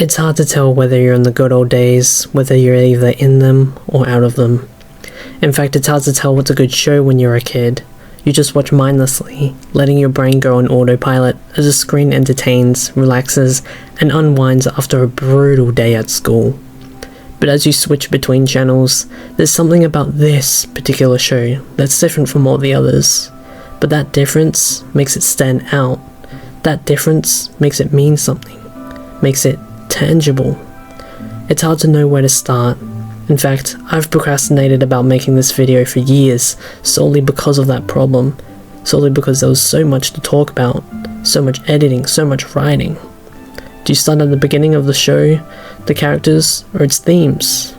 It's hard to tell whether you're in the good old days, whether you're either in them or out of them. In fact, it's hard to tell what's a good show when you're a kid. You just watch mindlessly, letting your brain go on autopilot as the screen entertains, relaxes, and unwinds after a brutal day at school. But as you switch between channels, there's something about this particular show that's different from all the others. But that difference makes it stand out. That difference makes it mean something, makes it tangible. It's hard to know where to start. In fact, I've procrastinated about making this video for years solely because of that problem, solely because there was so much to talk about, so much editing, so much writing. Do you start at the beginning of the show, the characters, or its themes?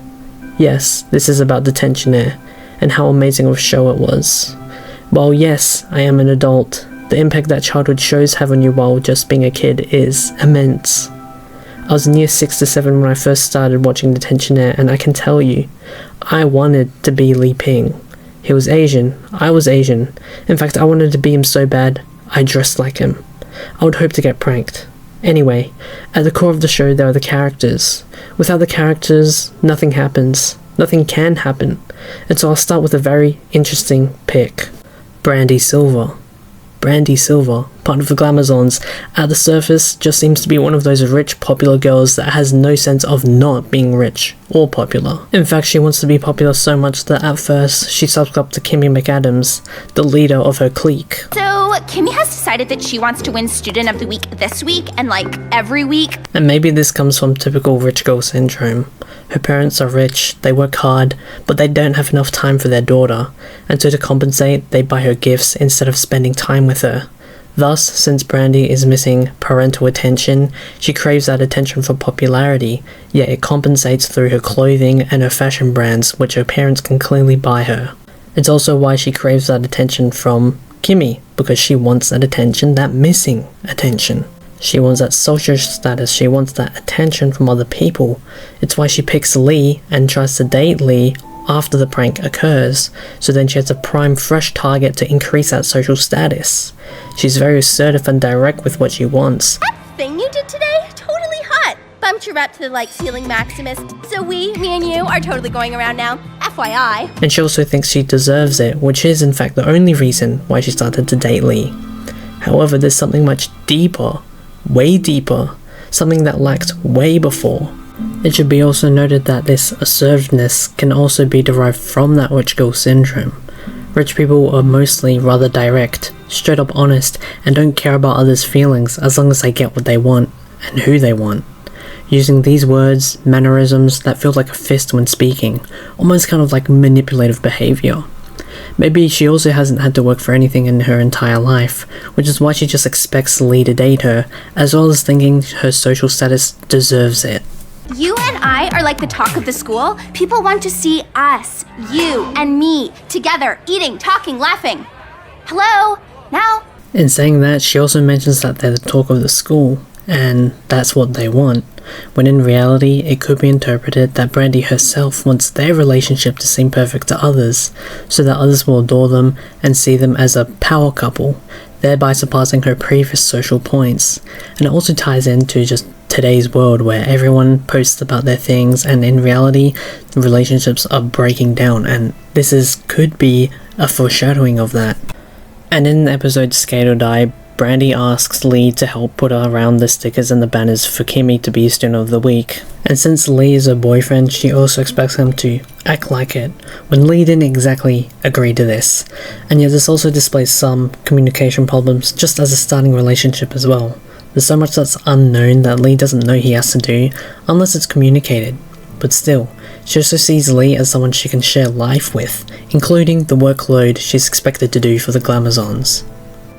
Yes, this is about Detentionaire, and how amazing of a show it was. While yes, I am an adult, the impact that childhood shows have on you while just being a kid is immense. I was in year 6 to 7 when I first started watching Detentionaire, and I can tell you, I wanted to be Li Ping. He was Asian, I was Asian. In fact, I wanted to be him so bad, I dressed like him. I would hope to get pranked. Anyway, at the core of the show there are the characters. Without the characters, nothing happens. Nothing can happen. And so I'll start with a very interesting pick. Brandy Silver. Brandy Silver, part of the Glamazons, at the surface just seems to be one of those rich, popular girls that has no sense of not being rich or popular. In fact, she wants to be popular so much that at first, she sucks up to Kimmy McAdams, the leader of her clique. So, Kimmy has decided that she wants to win Student of the Week this week and like every week. And maybe this comes from typical rich girl syndrome. Her parents are rich, they work hard, but they don't have enough time for their daughter, and so to compensate, they buy her gifts instead of spending time with her. Thus, since Brandy is missing parental attention, she craves that attention for popularity, yet it compensates through her clothing and her fashion brands, which her parents can clearly buy her. It's also why she craves that attention from Kimmy, because she wants that attention, that missing attention. She wants that social status, she wants that attention from other people. It's why she picks Lee and tries to date Lee after the prank occurs, so then she has a prime fresh target to increase that social status. She's very assertive and direct with what she wants. That thing you did today, totally hot. Bumped your rep to the ceiling Maximus, so me and you are totally going around now, FYI. And she also thinks she deserves it, which is in fact the only reason why she started to date Lee. However, there's something much deeper, way deeper, something that lacked way before. It should be also noted that this assertiveness can also be derived from that rich girl syndrome. Rich people are mostly rather direct, straight up honest, and don't care about others' feelings as long as they get what they want, and who they want. Using these words, mannerisms that feel like a fist when speaking, almost kind of like manipulative behaviour. Maybe she also hasn't had to work for anything in her entire life, which is why she just expects Lee to date her, as well as thinking her social status deserves it. You and I are like the talk of the school. People want to see us, you and me, together, eating, talking, laughing. Hello? Now? In saying that, she also mentions that they're the talk of the school, and that's what they want, when in reality it could be interpreted that Brandy herself wants their relationship to seem perfect to others, so that others will adore them and see them as a power couple, thereby surpassing her previous social points. And it also ties into just today's world where everyone posts about their things, and in reality relationships are breaking down, and could be a foreshadowing of that. And in the episode Skate or Die, Brandy asks Lee to help put around the stickers and the banners for Kimmy to be Student of the Week. And since Lee is her boyfriend, she also expects him to act like it, when Lee didn't exactly agree to this. And yet this also displays some communication problems just as a starting relationship as well. There's so much that's unknown that Lee doesn't know he has to do unless it's communicated. But still, she also sees Lee as someone she can share life with, including the workload she's expected to do for the Glamazons.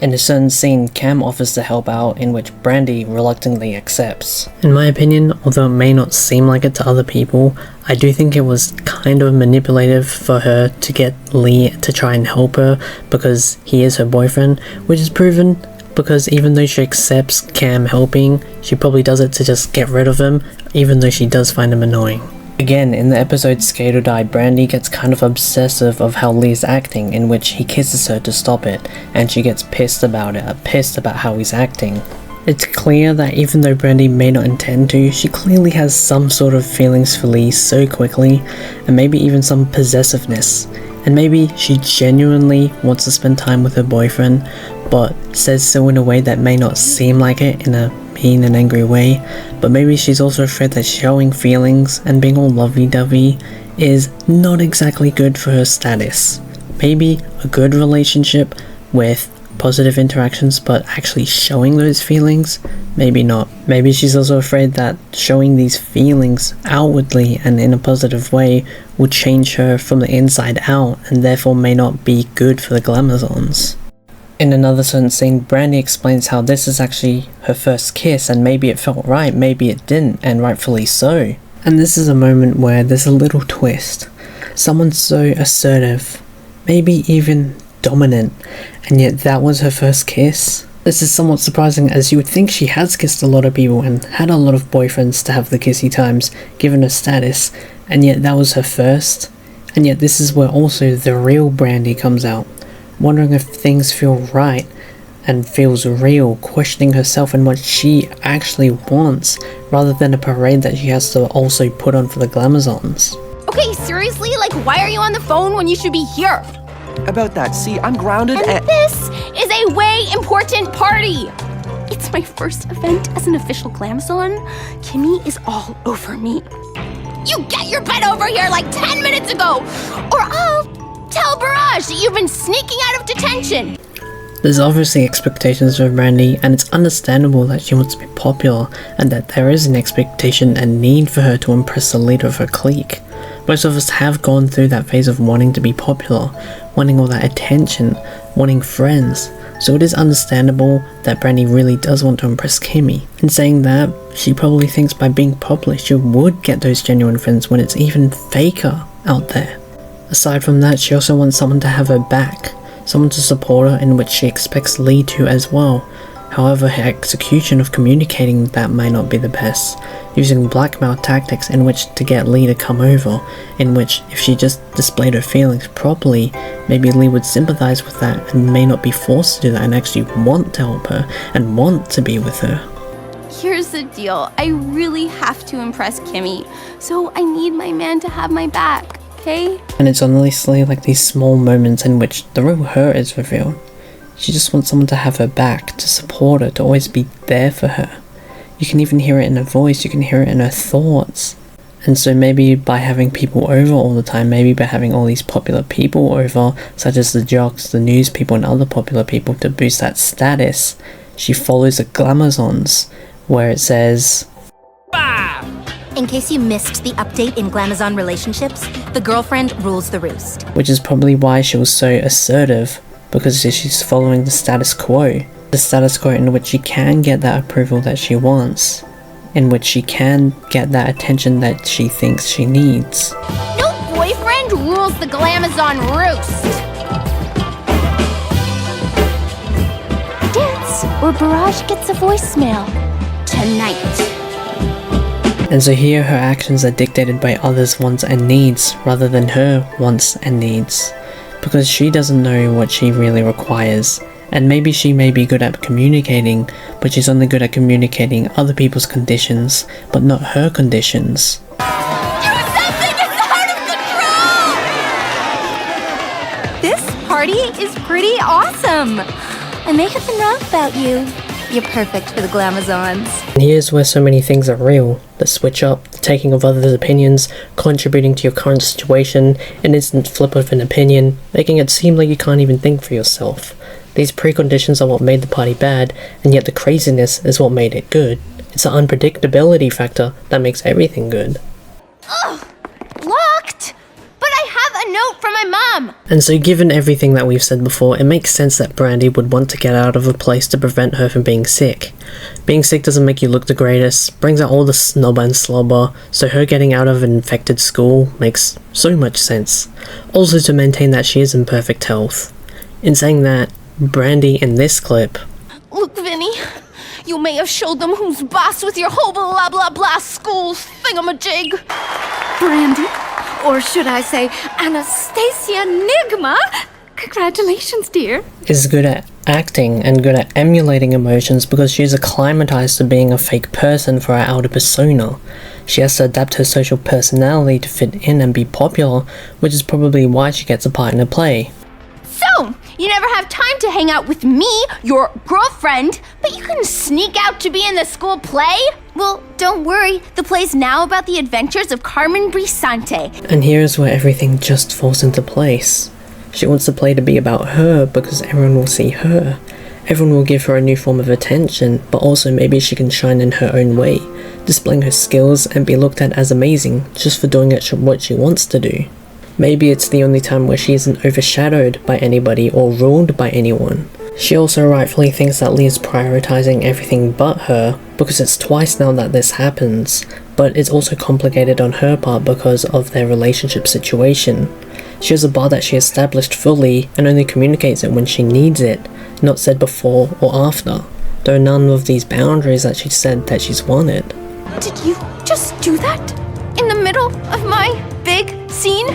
In a certain scene, Cam offers to help out, in which Brandy reluctantly accepts. In my opinion, although it may not seem like it to other people, I do think it was kind of manipulative for her to get Lee to try and help her because he is her boyfriend, which is proven because even though she accepts Cam helping, she probably does it to just get rid of him, even though she does find him annoying. Again, in the episode Skate or Die, Brandy gets kind of obsessive of how Lee's acting, in which he kisses her to stop it, and she gets pissed about it, pissed about how he's acting. It's clear that even though Brandy may not intend to, she clearly has some sort of feelings for Lee so quickly, and maybe even some possessiveness. And maybe she genuinely wants to spend time with her boyfriend, but says so in a way that may not seem like it, in a mean and angry way. But maybe she's also afraid that showing feelings and being all lovey-dovey is not exactly good for her status. Maybe a good relationship with positive interactions, but actually showing those feelings, maybe not. Maybe she's also afraid that showing these feelings outwardly and in a positive way will change her from the inside out, and therefore may not be good for the Glamazons. In another certain scene, Brandy explains how this is actually her first kiss, and maybe it felt right, maybe it didn't, and rightfully so. And this is a moment where there's a little twist. Someone's so assertive, maybe even dominant, and yet that was her first kiss. This is somewhat surprising, as you would think she has kissed a lot of people and had a lot of boyfriends to have the kissy times given her status, and yet that was her first. And yet this is where also the real Brandy comes out, wondering if things feel right and feels real, questioning herself and what she actually wants, rather than a parade that she has to also put on for the Glamazons. Okay, seriously? Like, why are you on the phone when you should be here? About that, see, I'm grounded And this is a way important party! It's my first event as an official Glamazon. Kimmy is all over me. You get your butt over here like 10 minutes ago! Or I'll tell Barrage that you've been sneaking out of detention! There's obviously expectations of Brandy, and it's understandable that she wants to be popular, and that there is an expectation and need for her to impress the leader of her clique. Most of us have gone through that phase of wanting to be popular, wanting all that attention, wanting friends, so it is understandable that Brandy really does want to impress Kimmy. In saying that, she probably thinks by being popular she would get those genuine friends when it's even faker out there. Aside from that, she also wants someone to have her back, someone to support her, in which she expects Lee to as well. However, her execution of communicating that might not be the best, using blackmail tactics in which to get Lee to come over, in which if she just displayed her feelings properly, maybe Lee would sympathize with that and may not be forced to do that and actually want to help her and want to be with her. Here's the deal. I really have to impress Kimmy, so I need my man to have my back, okay? And it's honestly like these small moments in which the real her is revealed. She just wants someone to have her back, to support her, to always be there for her. You can even hear it in her voice, you can hear it in her thoughts. And so maybe by having people over all the time, maybe by having all these popular people over, such as the jocks, the news people and other popular people, to boost that status, she follows the Glamazons, where it says, In case you missed the update in Glamazon relationships, the girlfriend rules the roost. which is probably why she was so assertive, because she's following the status quo. The status quo in which she can get that approval that she wants, in which she can get that attention that she thinks she needs. No boyfriend rules the Glamazon roost! Dance, or Barrage gets a voicemail. Tonight. And so here her actions are dictated by others' wants and needs, rather than her wants and needs. Because she doesn't know what she really requires. And maybe she may be good at communicating, but she's only good at communicating other people's conditions, but not her conditions. Do something! It's out of control! This party is pretty awesome. I may have been wrong about you. You're perfect for the Glamazons. And here's where so many things are real. The switch up, the taking of others' opinions, contributing to your current situation, an instant flip of an opinion, making it seem like you can't even think for yourself. These preconditions are what made the party bad, and yet the craziness is what made it good. It's the unpredictability factor that makes everything good. Ugh! Locked! But I have a note from my mom! And so given everything that we've said before, it makes sense that Brandy would want to get out of a place to prevent her from being sick. Being sick doesn't make you look the greatest, brings out all the snobber and slobber, so her getting out of an infected school makes so much sense. Also to maintain that she is in perfect health. In saying that, Brandy in this clip, Look, Vinny, you may have showed them who's boss with your whole blah blah blah school thingamajig. Brandy, or should I say Anastasia Nigma? Congratulations, dear. is good at acting and good at emulating emotions because she's acclimatized to being a fake person for her outer persona. She has to adapt her social personality to fit in and be popular, which is probably why she gets a part in a play. So, you never have time to hang out with me, your girlfriend, but you can sneak out to be in the school play? Well, don't worry. The play's now about the adventures of Carmen Brisante. And here's where everything just falls into place. She wants the play to be about her because everyone will see her. Everyone will give her a new form of attention, but also maybe she can shine in her own way, displaying her skills and be looked at as amazing just for doing what she wants to do. Maybe it's the only time where she isn't overshadowed by anybody or ruled by anyone. She also rightfully thinks that Lee is prioritizing everything but her, because it's twice now that this happens, but it's also complicated on her part because of their relationship situation. She has a bar that she established fully and only communicates it when she needs it, not said before or after. There are none of these boundaries that she said that she's wanted. Did you just do that? In the middle of my big scene?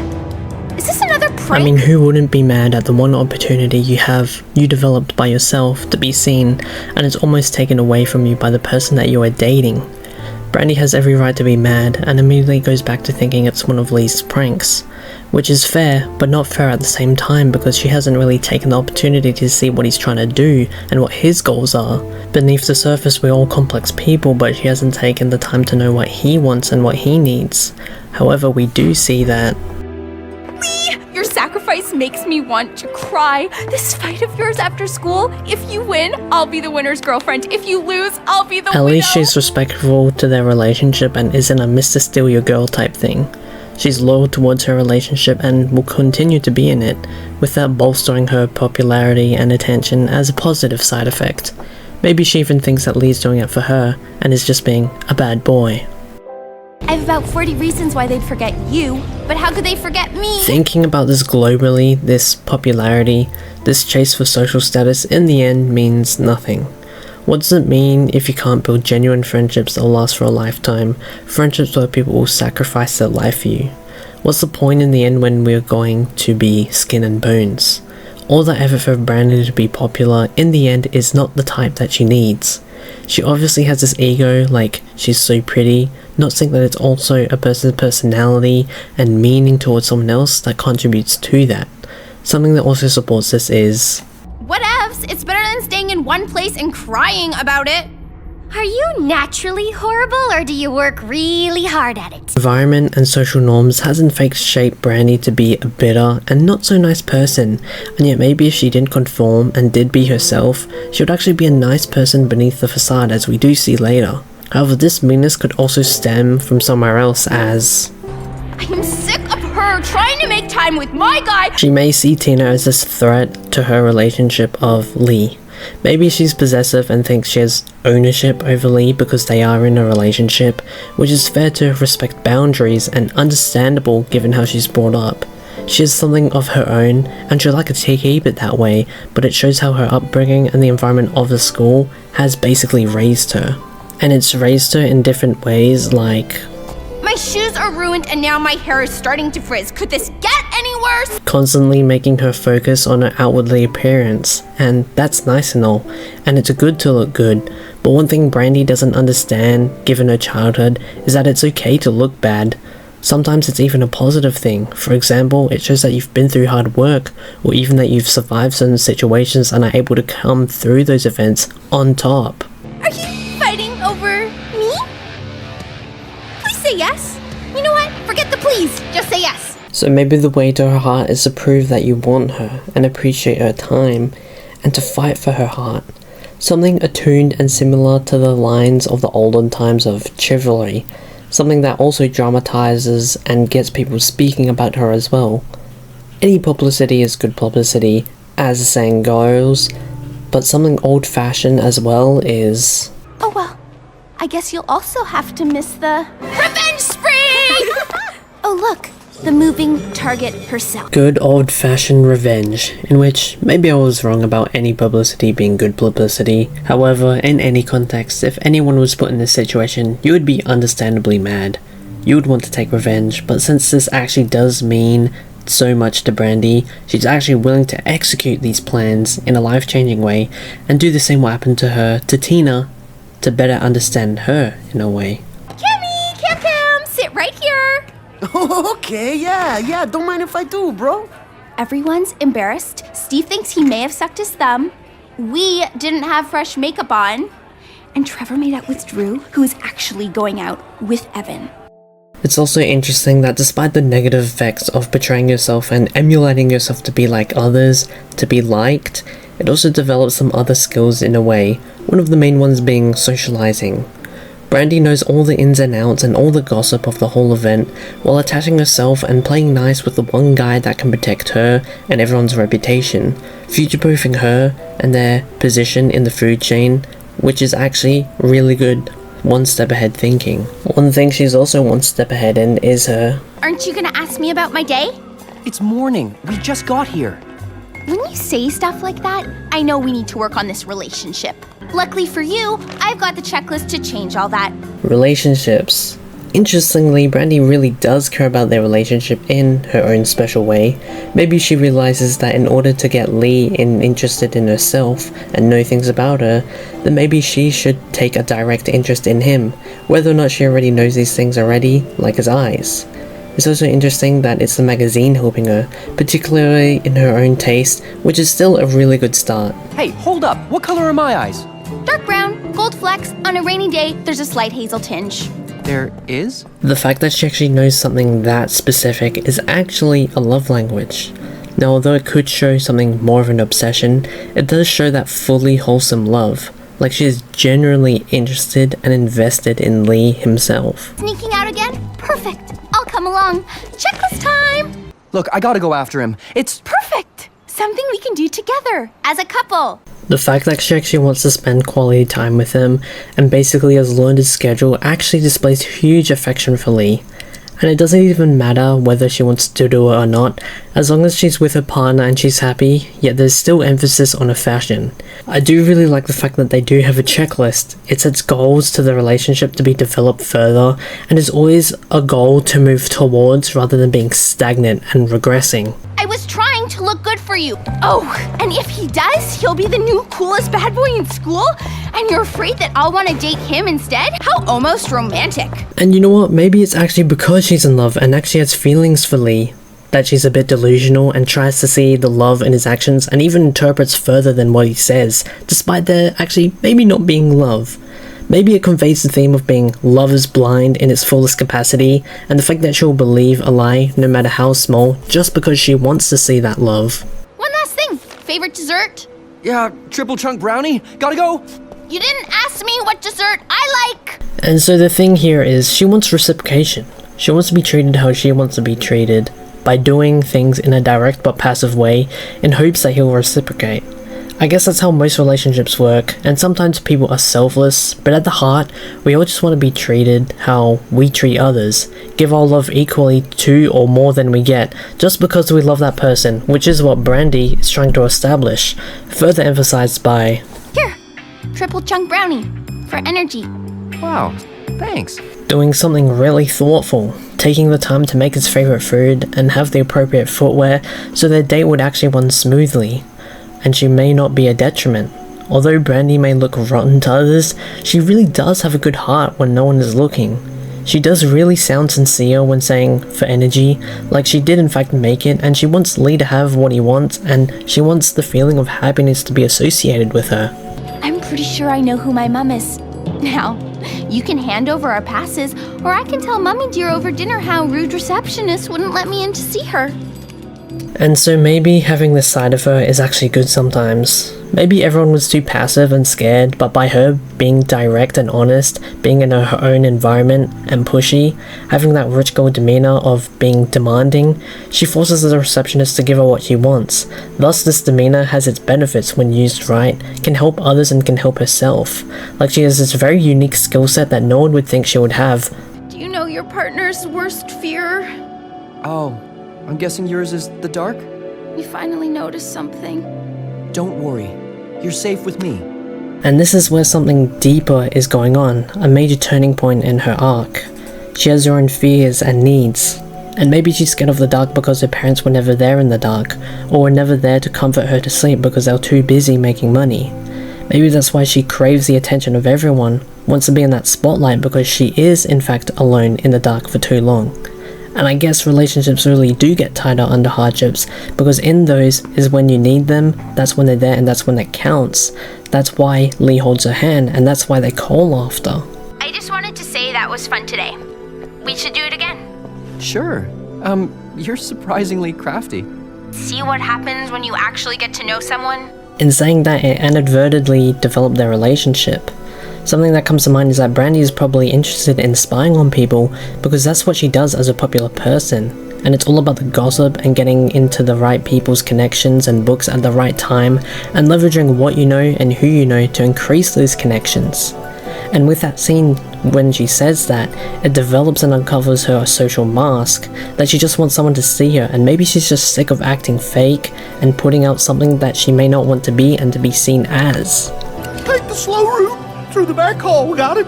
Is this another prank? I mean, who wouldn't be mad at the one opportunity you developed by yourself to be seen, and it's almost taken away from you by the person that you are dating? Brandy has every right to be mad, and immediately goes back to thinking it's one of Lee's pranks. Which is fair, but not fair at the same time because she hasn't really taken the opportunity to see what he's trying to do and what his goals are. Beneath the surface we're all complex people, but she hasn't taken the time to know what he wants and what he needs. However, we do see that Your sacrifice makes me want to cry. This fight of yours after school, if you win, I'll be the winner's girlfriend. If you lose, I'll be the at least she's respectful to their relationship and isn't a Mr. Steal Your Girl type thing. She's loyal towards her relationship and will continue to be in it, with that bolstering her popularity and attention as a positive side effect. Maybe she even thinks that Lee's doing it for her and is just being a bad boy. I have about 40 reasons why they'd forget you, but how could they forget me? Thinking about this globally, this popularity, this chase for social status in the end means nothing. What does it mean if you can't build genuine friendships that'll last for a lifetime, friendships where people will sacrifice their life for you? What's the point in the end when we're going to be skin and bones? All that effort for Brandy to be popular in the end is not the type that she needs. She obviously has this ego, like she's so pretty, not saying that it's also a person's personality and meaning towards someone else that contributes to that. Something that also supports this is Whatevs, it's better than staying in one place and crying about it. Are you naturally horrible, or do you work really hard at it? environment and social norms has in fact shaped Brandy to be a bitter and not so nice person, and yet maybe if she didn't conform and did be herself, she would actually be a nice person beneath the facade, as we do see later. However, this meanness could also stem from somewhere else, as I am sick of her trying to make time with my guy. she may see Tina as this threat to her relationship of Lee. Maybe she's possessive and thinks she has ownership over Lee because they are in a relationship, which is fair to respect boundaries and understandable given how she's brought up. She has something of her own, and she'd like to keep it that way, but it shows how her upbringing and the environment of the school has basically raised her. And it's raised her in different ways, like My shoes are ruined and now my hair is starting to frizz. Could this get any worse? constantly making her focus on her outwardly appearance, and that's nice and all, and it's good to look good, but one thing Brandy doesn't understand, given her childhood, is that it's okay to look bad. Sometimes it's even a positive thing. For example, it shows that you've been through hard work, or even that you've survived certain situations and are able to come through those events on top. Are you fighting over me? Please say yes. You know what? Forget the please. Just say yes. So maybe the way to her heart is to prove that you want her and appreciate her time, and to fight for her heart. Something attuned and similar to the lines of the olden times of chivalry. Something that also dramatizes and gets people speaking about her as well. Any publicity is good publicity, as the saying goes, but something old-fashioned as well is Oh well. I guess you'll also have to miss the revenge spree! Oh look, the moving target herself. good old-fashioned revenge, in which maybe I was wrong about any publicity being good publicity. However, in any context, if anyone was put in this situation, you would be understandably mad. You would want to take revenge, but since this actually does mean so much to Brandy, she's actually willing to execute these plans in a life-changing way and do the same what happened to her to Tina to better understand her in a way. Kimmy, Kim, sit right here. Okay, yeah, don't mind if I do, bro. Everyone's embarrassed. Steve thinks he may have sucked his thumb. We didn't have fresh makeup on. And Trevor made out with Drew, who is actually going out with Evan. It's also interesting that despite the negative effects of portraying yourself and emulating yourself to be like others, to be liked, it also develops some other skills in a way, one of the main ones being socializing. Brandy knows all the ins and outs and all the gossip of the whole event, while attaching herself and playing nice with the one guy that can protect her and everyone's reputation, future-proofing her and their position in the food chain, which is actually really good. One step ahead thinking. One thing she's also one step ahead in is her... Aren't you gonna ask me about my day? It's morning. We just got here. When you say stuff like that, I know we need to work on this relationship. Luckily for you, I've got the checklist to change all that. Relationships. Interestingly, Brandy really does care about their relationship in her own special way. Maybe she realizes that in order to get Lee interested in herself and know things about her, then maybe she should take a direct interest in him, whether or not she already knows these things already, like his eyes. It's also interesting that it's the magazine helping her, particularly in her own taste, which is still a really good start. Hey, hold up. What color are my eyes? Dark brown, gold flecks. On a rainy day, there's a slight hazel tinge. There is? The fact that she actually knows something that specific is actually a love language. Now, although it could show something more of an obsession, it does show that fully wholesome love. Like she is genuinely interested and invested in Lee himself. Sneaking out again? Perfect. I'll come along. Checklist time. Look, I gotta go after him. It's... Perfect. Something we can do together as a couple. The fact that she actually wants to spend quality time with him and basically has learned his schedule actually displays huge affection for Lee. And it doesn't even matter whether she wants to do it or not, as long as she's with her partner and she's happy, yet there's still emphasis on her fashion. I do really like the fact that they do have a checklist. It sets goals to the relationship to be developed further, and is always a goal to move towards rather than being stagnant and regressing. I was trying to look good for you. Oh, and if he does, he'll be the new coolest bad boy in school? And you're afraid that I'll want to date him instead? How almost romantic. And you know what, maybe it's actually because she's in love and actually has feelings for Lee, that she's a bit delusional and tries to see the love in his actions and even interprets further than what he says, despite there actually maybe not being love. Maybe it conveys the theme of being love is blind in its fullest capacity, and the fact that she'll believe a lie, no matter how small, just because she wants to see that love. One last thing. Favorite dessert? Yeah, triple chunk brownie. Gotta go. You didn't ask me what dessert I like. And so the thing here is, she wants reciprocation. She wants to be treated how she wants to be treated, by doing things in a direct but passive way, in hopes that he'll reciprocate. I guess that's how most relationships work, and sometimes people are selfless, but at the heart, we all just want to be treated how we treat others, give our love equally to or more than we get, just because we love that person, which is what Brandy is trying to establish, further emphasized by... Here, triple chunk brownie, for energy. Wow, thanks. Doing something really thoughtful, taking the time to make his favorite food, and have the appropriate footwear, so their date would actually run smoothly. And she may not be a detriment. Although Brandy may look rotten to others, she really does have a good heart when no one is looking. She does really sound sincere when saying for energy, like she did in fact make it, and she wants Lee to have what he wants, and she wants the feeling of happiness to be associated with her. I'm pretty sure I know who my mom is. Now, you can hand over our passes, or I can tell Mummy Dear over dinner how rude receptionists wouldn't let me in to see her. And so maybe having this side of her is actually good sometimes. Maybe everyone was too passive and scared, but by her being direct and honest, being in her own environment and pushy, having that rich girl demeanor of being demanding, she forces the receptionist to give her what she wants. Thus this demeanor has its benefits when used right, can help others and can help herself. Like she has this very unique skill set that no one would think she would have. Do you know your partner's worst fear? Oh, I'm guessing yours is the dark? You finally noticed something. Don't worry. You're safe with me. And this is where something deeper is going on, a major turning point in her arc. She has her own fears and needs, And maybe she's scared of the dark because her parents were never there in the dark, or were never there to comfort her to sleep because they were too busy making money. Maybe that's why she craves the attention of everyone, wants to be in that spotlight because she is in fact alone in the dark for too long. And I guess relationships really do get tighter under hardships, because in those is when you need them, that's when they're there and that's when it counts. That's why Lee holds her hand, and that's why they call after. I just wanted to say that was fun today. We should do it again. Sure. You're surprisingly crafty. See what happens when you actually get to know someone? In saying that, it inadvertently developed their relationship. Something that comes to mind is that Brandy is probably interested in spying on people because that's what she does as a popular person. And it's all about the gossip and getting into the right people's connections and books at the right time, and leveraging what you know and who you know to increase those connections. And with that scene, when she says that, it develops and uncovers her social mask, that she just wants someone to see her, and maybe she's just sick of acting fake and putting out something that she may not want to be and to be seen as. Take the slow route through the back hall, got it?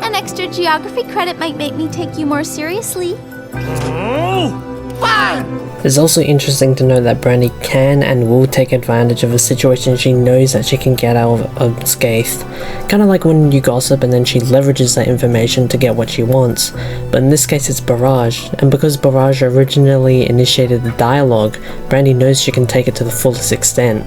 An extra geography credit might make me take you more seriously. Oh, fine! It's also interesting to know that Brandy can and will take advantage of a situation she knows that she can get out of unscathed. Kinda like when you gossip and then she leverages that information to get what she wants. But in this case it's Barrage, and because Barrage originally initiated the dialogue, Brandy knows she can take it to the fullest extent.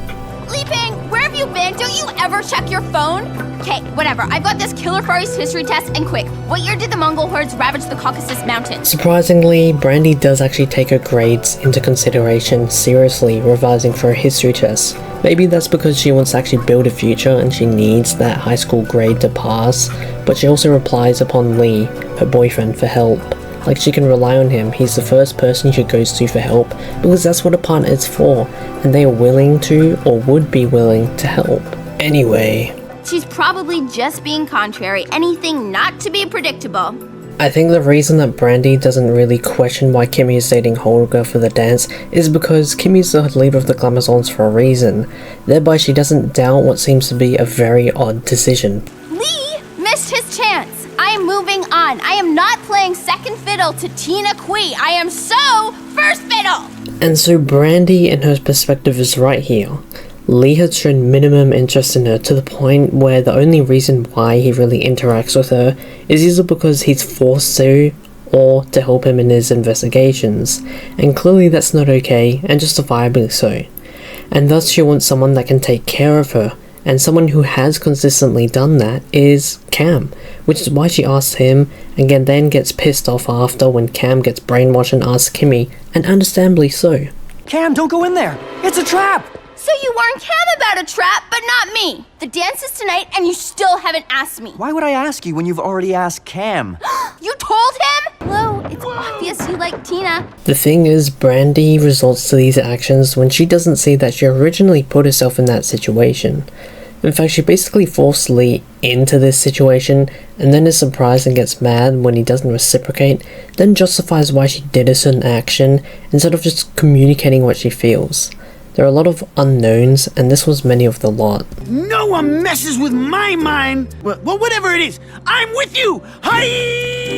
Li Ping, where have you been? Don't you ever check your phone? Okay, whatever. I've got this Killer Furries history test, and quick. What year did the Mongol hordes ravage the Caucasus Mountains? Surprisingly, Brandy does actually take her grades into consideration seriously, revising for a history test. Maybe that's because she wants to actually build a future and she needs that high school grade to pass, but she also relies upon Lee, her boyfriend, for help. Like, she can rely on him. He's the first person she goes to for help, because that's what a partner is for, and they are willing to, or would be willing to help. Anyway, She's probably just being contrary, anything not to be predictable. I think the reason that Brandy doesn't really question why Kimmy is dating Holger for the dance is because Kimmy's the leader of the Glamazons for a reason. Thereby she doesn't doubt what seems to be a very odd decision. Lee missed his chance. I am moving on. I am not playing second fiddle to Tina Kui. I am so first fiddle. And so Brandy in her perspective is right here. Lee has shown minimum interest in her to the point where the only reason why he really interacts with her is either because he's forced to, or to help him in his investigations, and clearly that's not okay, and justifiably so. And thus she wants someone that can take care of her, and someone who has consistently done that is Cam, which is why she asks him, and then gets pissed off after when Cam gets brainwashed and asks Kimmy, and understandably so. Cam, don't go in there! It's a trap! So you warned Cam about a trap, but not me. The dance is tonight, and you still haven't asked me. Why would I ask you when you've already asked Cam? You told him? Hello, it's obvious you like Tina. The thing is, Brandy resorts to these actions when she doesn't see that she originally put herself in that situation. In fact, she basically forced Lee into this situation, and then is surprised and gets mad when he doesn't reciprocate, then justifies why she did a certain action, instead of just communicating what she feels. There are a lot of unknowns, and this was many of the lot. No one messes with my mind. Well, whatever it is, I'm with you. Hi.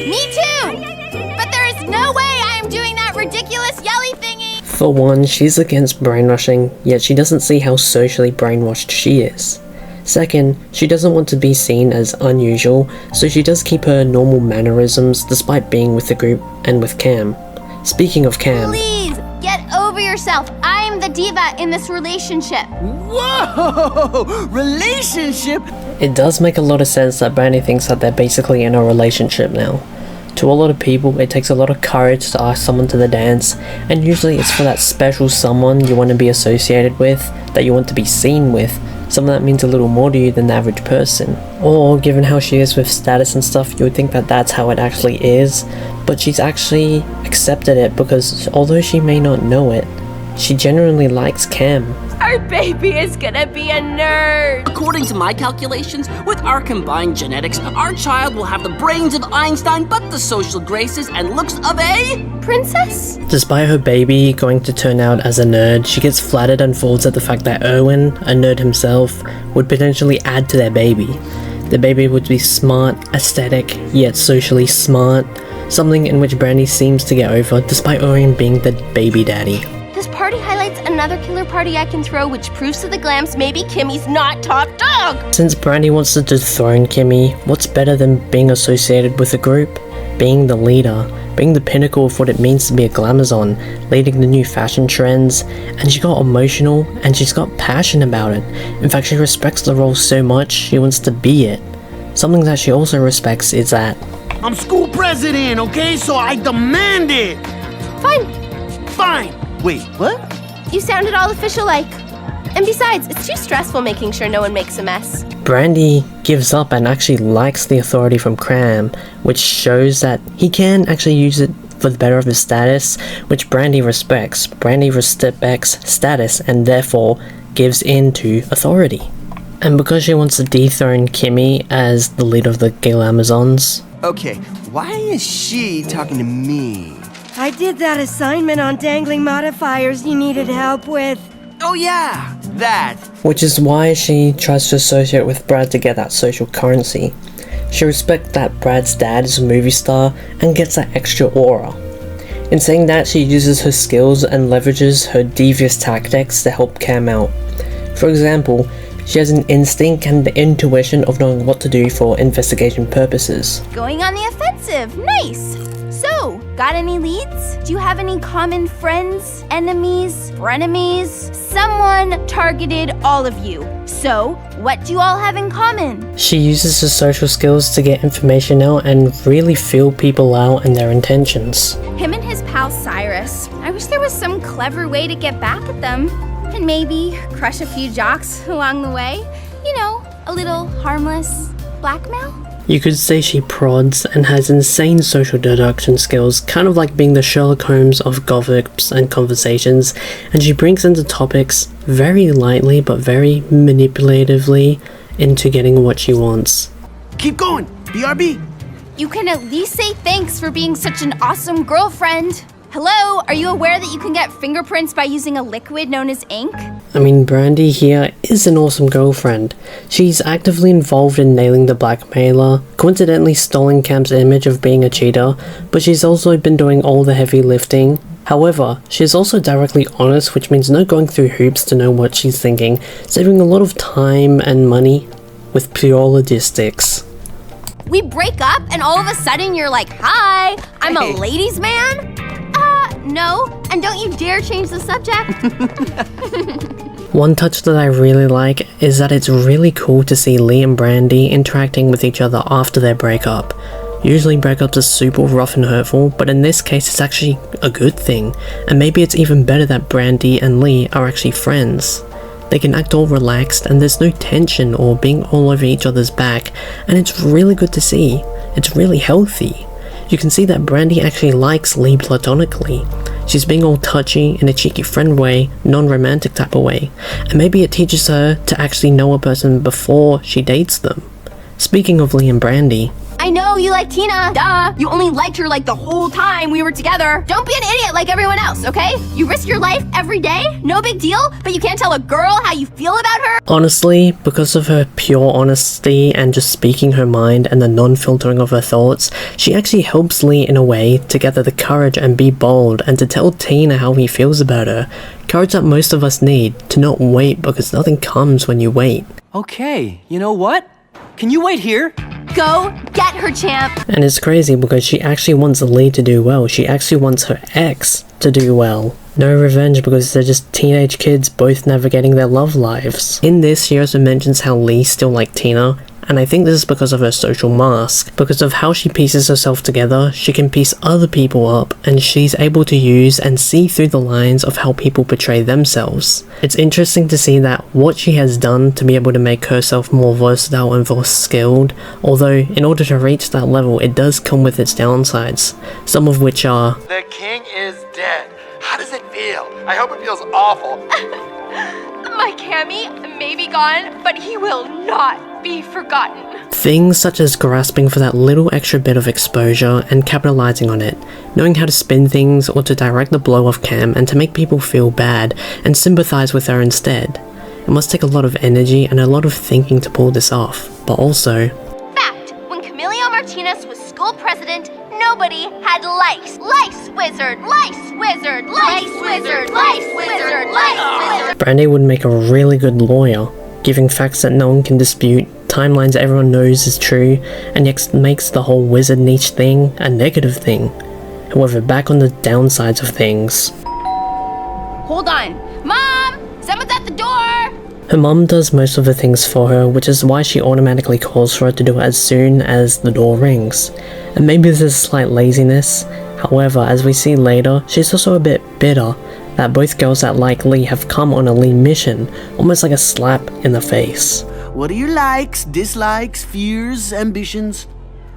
Me too. But there is no way I am doing that ridiculous yelly thingy. For one, she's against brainwashing, yet she doesn't see how socially brainwashed she is. Second, she doesn't want to be seen as unusual, so she does keep her normal mannerisms despite being with the group and with Cam. Speaking of Cam... Please, get over yourself. I'm the diva in this relationship. Whoa! Relationship? It does make a lot of sense that Brandy thinks that they're basically in a relationship now. To a lot of people, it takes a lot of courage to ask someone to the dance, and usually it's for that special someone you want to be associated with, that you want to be seen with, someone that means a little more to you than the average person. Or, given how she is with status and stuff, you would think that that's how it actually is, but she's actually accepted it because although she may not know it, she genuinely likes Cam. Our baby is gonna be a nerd. According to my calculations, with our combined genetics, our child will have the brains of Einstein but the social graces and looks of a... Princess? Despite her baby going to turn out as a nerd, she gets flattered and falls at the fact that Erwin, a nerd himself, would potentially add to their baby. The baby would be smart, aesthetic, yet socially smart, something in which Brandy seems to get over despite Orion being the baby daddy. This party highlights another killer party I can throw, which proves to the Glams maybe Kimmy's not top dog. Since Brandy wants to dethrone Kimmy, what's better than being associated with a group? Being the leader, being the pinnacle of what it means to be a glamazon, leading the new fashion trends, and she got emotional and she's got passion about it. In fact, she respects the role so much, she wants to be it. Something that she also respects is that I'm school president, okay? So I demand it. Fine. Wait, what? You sounded all official-like. And besides, it's too stressful making sure no one makes a mess. Brandy gives up and actually likes the authority from Cram, which shows that he can actually use it for the better of his status, which Brandy respects. Brandy respects status and therefore gives in to authority. And because she wants to dethrone Kimmy as the leader of the Glamazons. Okay, why is she talking to me? I did that assignment on dangling modifiers you needed help with. Oh yeah, that. Which is why she tries to associate with Brad to get that social currency. She respects that Brad's dad is a movie star and gets that extra aura. In saying that, she uses her skills and leverages her devious tactics to help Cam out. For example, she has an instinct and the intuition of knowing what to do for investigation purposes. Going on the offensive, nice! So, got any leads? Do you have any common friends, enemies, frenemies? Someone targeted all of you. So, what do you all have in common? She uses her social skills to get information out and really feel people out and their intentions. Him and his pal Cyrus. I wish there was some clever way to get back at them. And maybe crush a few jocks along the way. You know, a little harmless blackmail? You could say she prods and has insane social deduction skills, kind of like being the Sherlock Holmes of gossips and conversations, and she brings into topics very lightly but very manipulatively into getting what she wants. Keep going. BRB. You can at least say thanks for being such an awesome girlfriend. Hello, are you aware that you can get fingerprints by using a liquid known as ink? I mean, Brandy here is an awesome girlfriend. She's actively involved in nailing the blackmailer, coincidentally stalling Cam's image of being a cheater, but she's also been doing all the heavy lifting. However, she's also directly honest, which means no going through hoops to know what she's thinking, saving a lot of time and money with pure logistics. We break up and all of a sudden you're like, hi, I'm a ladies' man? No, and don't you dare change the subject. One touch that I really like is that it's really cool to see Lee and Brandy interacting with each other after their breakup. Usually breakups are super rough and hurtful, but in this case it's actually a good thing, and maybe it's even better that Brandy and Lee are actually friends. They can act all relaxed and there's no tension or being all over each other's back, and it's really good to see. It's really healthy. You can see that Brandy actually likes Lee platonically. She's being all touchy in a cheeky friend way, non-romantic type of way, and maybe it teaches her to actually know a person before she dates them. Speaking of Lee and Brandy, I know you like Tina. Duh. You only liked her like the whole time we were together. Don't be an idiot like everyone else, okay? You risk your life every day. No big deal, but you can't tell a girl how you feel about her? honestly, because of her pure honesty and just speaking her mind and the non-filtering of her thoughts, she actually helps Lee in a way to gather the courage and be bold and to tell Tina how he feels about her. Courage that most of us need, to not wait because nothing comes when you wait. Okay, you know what? Can you wait here? Go get her, champ. And it's crazy because she actually wants Lee to do well. She actually wants her ex to do well. No revenge because they're just teenage kids both navigating their love lives. In this, she also mentions how Lee still liked Tina, and I think this is because of her social mask. Because of how she pieces herself together, she can piece other people up, and she's able to use and see through the lines of how people portray themselves. It's interesting to see that what she has done to be able to make herself more versatile and more skilled, although in order to reach that level it does come with its downsides, some of which are: the king is dead. How does it feel? I hope it feels awful. My Cammy may be gone, but he will not be forgotten. things such as grasping for that little extra bit of exposure and capitalizing on it, knowing how to spin things or to direct the blow of Cam and to make people feel bad and sympathize with her instead. It must take a lot of energy and a lot of thinking to pull this off, but also... Fact, when Camilo Martinez was school president, nobody had lice. Lice wizard, lice wizard, lice wizard, lice wizard, lice wizard. Brandy would make a really good lawyer, giving facts that no one can dispute, timelines everyone knows is true, and yet makes the whole wizard niche thing a negative thing. However, back on the downsides of things. Hold on. Mom! Someone's at the door! Her mum does most of the things for her, which is why she automatically calls for her to do it as soon as the door rings. And maybe this is slight laziness, however, as we see later, she's also a bit bitter that both girls that like Lee have come on a Lee mission, almost like a slap in the face. What are your likes, dislikes, fears, ambitions?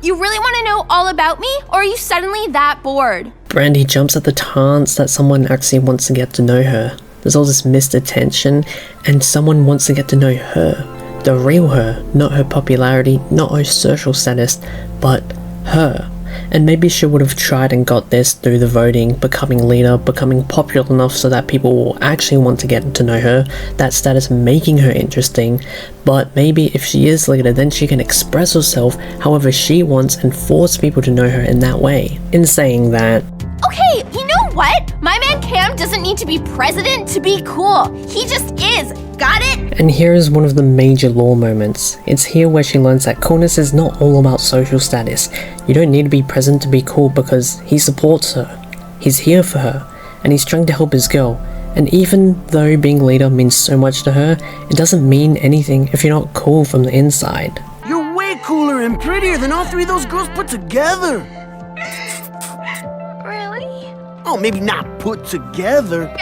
You really want to know all about me, or are you suddenly that bored? Brandy jumps at the chance that someone actually wants to get to know her. There's all this missed attention, and someone wants to get to know her. The real her, not her popularity, not her social status, but her. And maybe she would have tried and got this through the voting, becoming leader, becoming popular enough so that people will actually want to get to know her, that status making her interesting. But maybe if she is leader, then she can express herself however she wants and force people to know her in that way. In saying that, okay, you know what? My man Cam doesn't need to be president to be cool. He just is. Got it? and here is one of the major lore moments. It's here where she learns that coolness is not all about social status. You don't need to be present to be cool because he supports her. He's here for her, and he's trying to help his girl. And even though being leader means so much to her, it doesn't mean anything if you're not cool from the inside. You're way cooler and prettier than all three of those girls put together. Really? Oh, maybe not put together.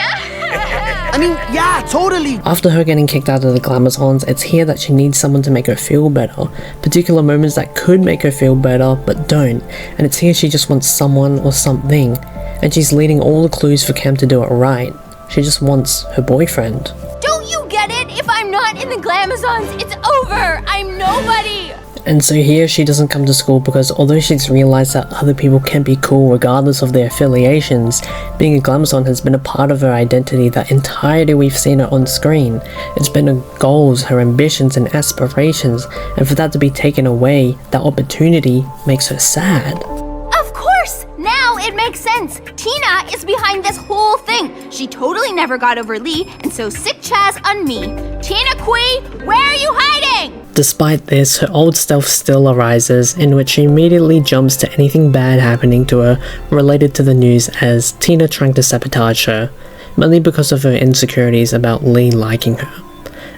I mean, yeah, totally. After her getting kicked out of the Glamazons, it's here that she needs someone to make her feel better. Particular moments that could make her feel better, but don't. And it's here she just wants someone or something. And she's leading all the clues for Cam to do it right. She just wants her boyfriend. Don't you get it? If I'm not in the Glamazons, it's over! I'm nobody! And so here she doesn't come to school because although she's realized that other people can be cool regardless of their affiliations, being a Glamazon has been a part of her identity that entirety we've seen her on screen. It's been her goals, her ambitions and aspirations, and for that to be taken away, that opportunity makes her sad. Of course! Now it makes sense. Tina is behind this whole thing. She totally never got over Lee, and so sick Chaz on me. Tina Kui, where are you hiding? Despite this, her old self still arises, in which she immediately jumps to anything bad happening to her related to the news as Tina trying to sabotage her, mainly because of her insecurities about Lee liking her.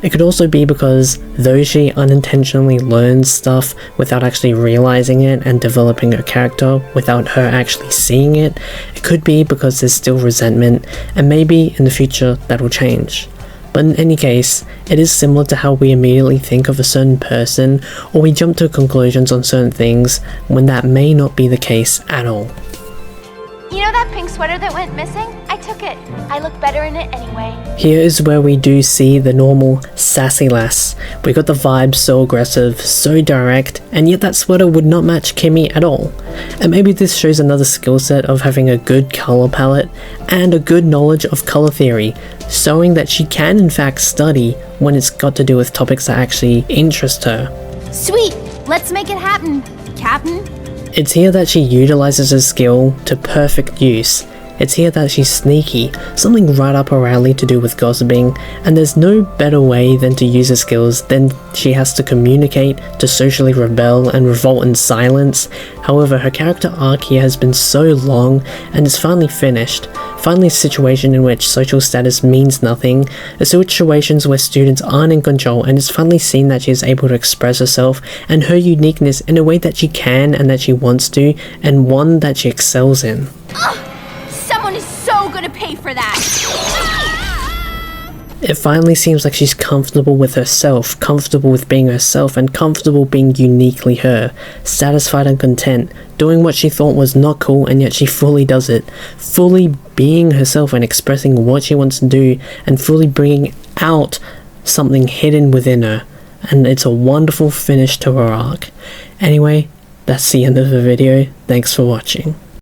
It could also be because though she unintentionally learns stuff without actually realizing it and developing her character without her actually seeing it, it could be because there's still resentment, and maybe in the future that'll change. But in any case, it is similar to how we immediately think of a certain person, or we jump to conclusions on certain things when that may not be the case at all. You know that pink sweater that went missing? I took it. I look better in it anyway. Here is where we do see the normal sassy lass. We got the vibe so aggressive, so direct, and yet that sweater would not match Kimmy at all. And maybe this shows another skill set of having a good color palette and a good knowledge of color theory, showing that she can in fact study when it's got to do with topics that actually interest her. Sweet, let's make it happen, Captain. It's here that she utilizes her skill to perfect use. It's here that she's sneaky, something right up her alley to do with gossiping, and there's no better way than to use her skills than she has to communicate, to socially rebel and revolt in silence. However, her character arc here has been so long and is finally finished. Finally a situation in which social status means nothing, a situations where students aren't in control, and it's finally seen that she is able to express herself and her uniqueness in a way that she can and that she wants to, and one that she excels in. Someone is so gonna pay for that. It finally seems like she's comfortable with herself, comfortable with being herself, and comfortable being uniquely her, satisfied and content, doing what she thought was not cool and yet she fully does it, fully being herself and expressing what she wants to do, and fully bringing out something hidden within her, and it's a wonderful finish to her arc. Anyway, that's the end of the video. Thanks for watching.